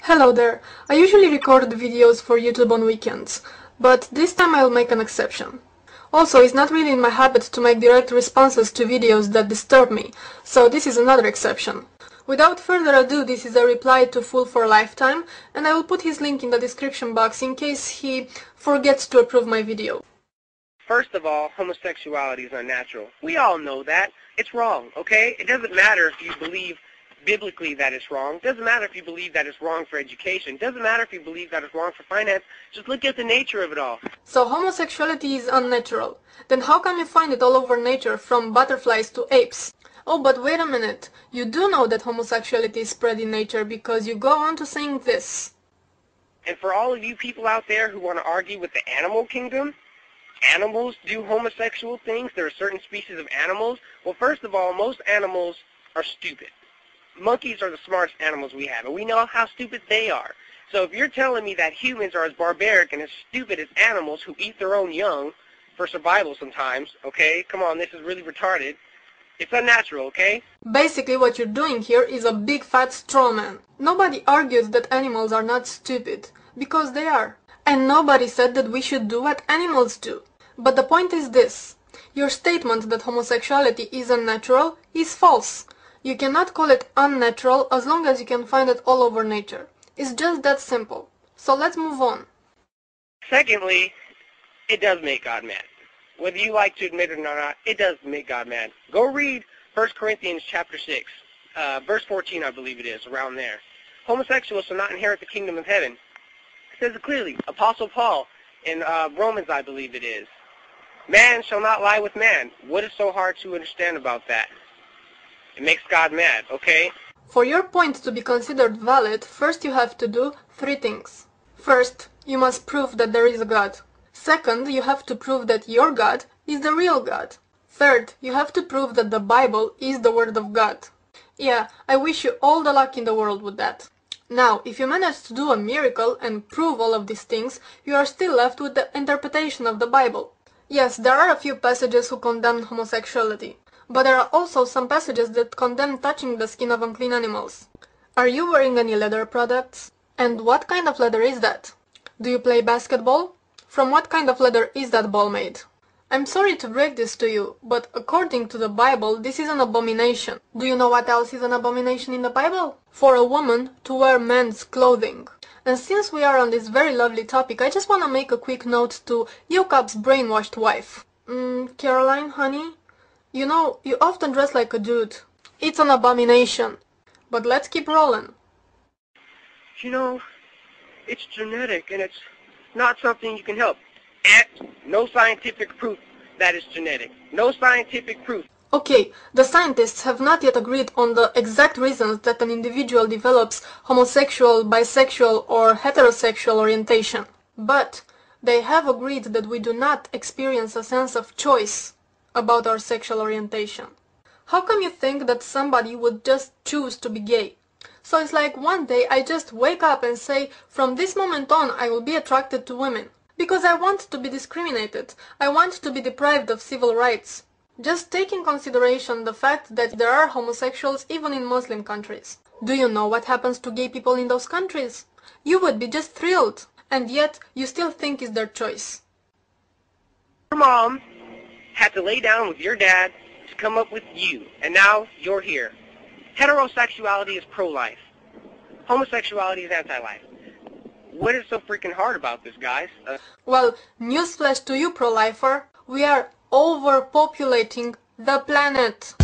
Hello there! I usually record videos for YouTube on weekends, but this time I'll make an exception. Also, it's not really in my habit to make direct responses to videos that disturb me, so this is another exception. Without further ado, this is a reply to Fool for Lifetime, and I will put his link in the description box in case he forgets to approve my video. First of all, homosexuality is unnatural. We all know that. It's wrong, okay? It doesn't matter if you believe biblically that it's wrong. It doesn't matter if you believe that it's wrong for education. It doesn't matter if you believe that it's wrong for finance. Just look at the nature of it all. So homosexuality is unnatural. Then how come you find it all over nature, from butterflies to apes? Oh, but wait a minute. You do know that homosexuality is spread in nature because you go on to saying this. And for all of you people out there who want to argue with the animal kingdom, animals do homosexual things. There are certain species of animals. Well, first of all, most animals are stupid. Monkeys are the smartest animals we have, and we know how stupid they are. So if you're telling me that humans are as barbaric and as stupid as animals who eat their own young for survival sometimes, okay? Come on, this is really retarded. It's unnatural, okay? Basically, what you're doing here is a big fat straw man. Nobody argues that animals are not stupid, because they are. And nobody said that we should do what animals do. But the point is this. Your statement that homosexuality is unnatural is false. You cannot call it unnatural as long as you can find it all over nature. It's just that simple. So let's move on. Secondly, it does make God mad. Whether you like to admit it or not, it does make God mad. Go read 1 Corinthians chapter 6, verse 14, I believe it is, around there. Homosexuals shall not inherit the kingdom of heaven. It says it clearly. Apostle Paul in Romans, I believe it is. Man shall not lie with man. What is so hard to understand about that? It makes God mad, okay? For your point to be considered valid, first you have to do 3 things. First, you must prove that there is a God. Second, you have to prove that your God is the real God. Third, you have to prove that the Bible is the Word of God. Yeah, I wish you all the luck in the world with that. Now, if you manage to do a miracle and prove all of these things, you are still left with the interpretation of the Bible. Yes, there are a few passages who condemn homosexuality. But there are also some passages that condemn touching the skin of unclean animals. Are you wearing any leather products? And what kind of leather is that? Do you play basketball? From what kind of leather is that ball made? I'm sorry to break this to you, but according to the Bible, this is an abomination. Do you know what else is an abomination in the Bible? For a woman to wear men's clothing. And since we are on this very lovely topic, I just want to make a quick note to Yokap's brainwashed wife. Caroline, honey? You know, you often dress like a dude. It's an abomination. But let's keep rolling. You know, it's genetic, and it's not something you can help. No scientific proof that it's genetic. No scientific proof. Okay, the scientists have not yet agreed on the exact reasons that an individual develops homosexual, bisexual, or heterosexual orientation. But they have agreed that we do not experience a sense of choice about our sexual orientation. How come you think that somebody would just choose to be gay? So it's like one day I just wake up and say, from this moment on I will be attracted to women. Because I want to be discriminated. I want to be deprived of civil rights. Just take in consideration the fact that there are homosexuals even in Muslim countries. Do you know what happens to gay people in those countries? You would be just thrilled. And yet you still think it's their choice. Your mom had to lay down with your dad to come up with you, and now you're here. Heterosexuality is pro-life. Homosexuality is anti-life. What is so freaking hard about this, guys? Well, newsflash to you, pro-lifer. We are overpopulating the planet.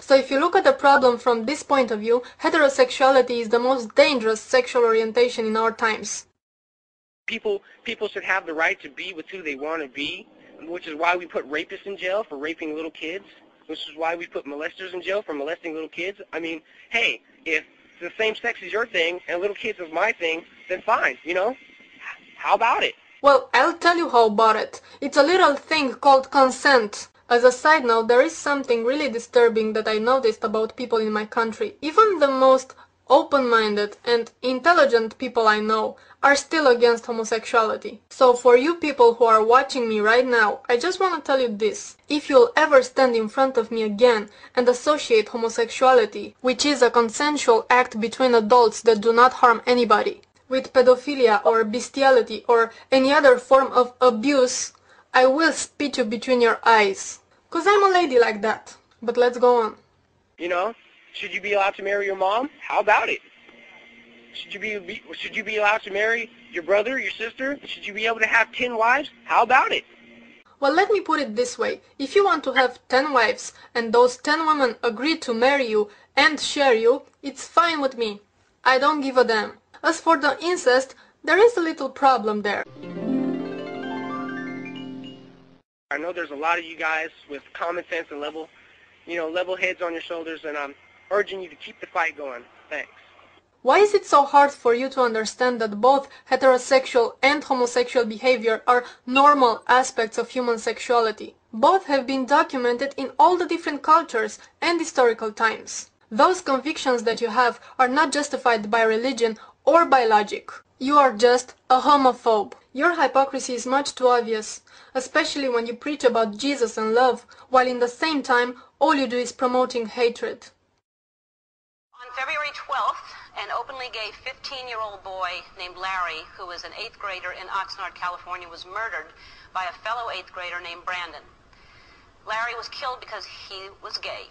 So if you look at the problem from this point of view, heterosexuality is the most dangerous sexual orientation in our times. People should have the right to be with who they want to be, which is why we put rapists in jail for raping little kids, which is why we put molesters in jail for molesting little kids. I mean, hey, if the same sex is your thing and little kids is my thing, then fine, you know? How about it? Well, I'll tell you how about it. It's a little thing called consent. As a side note, there is something really disturbing that I noticed about people in my country. Even the most open-minded, and intelligent people I know are still against homosexuality. So for you people who are watching me right now, I just want to tell you this. If you'll ever stand in front of me again and associate homosexuality, which is a consensual act between adults that do not harm anybody, with pedophilia or bestiality or any other form of abuse, I will spit you between your eyes. 'Cause I'm a lady like that. But let's go on. You know, should you be allowed to marry your mom? How about it? Should you be allowed to marry your brother, your sister? Should you be able to have 10 wives? How about it? Well, let me put it this way. If you want to have 10 wives and those 10 women agree to marry you and share you, it's fine with me. I don't give a damn. As for the incest, there is a little problem there. I know there's a lot of you guys with common sense and level heads on your shoulders, and I'm urging you to keep the fight going. Thanks. Why is it so hard for you to understand that both heterosexual and homosexual behavior are normal aspects of human sexuality? Both have been documented in all the different cultures and historical times. Those convictions that you have are not justified by religion or by logic. You are just a homophobe. Your hypocrisy is much too obvious, especially when you preach about Jesus and love, while in the same time all you do is promoting hatred. On February 12th, an openly gay 15-year-old boy named Larry, who was an 8th grader in Oxnard, California, was murdered by a fellow 8th grader named Brandon. Larry was killed because he was gay.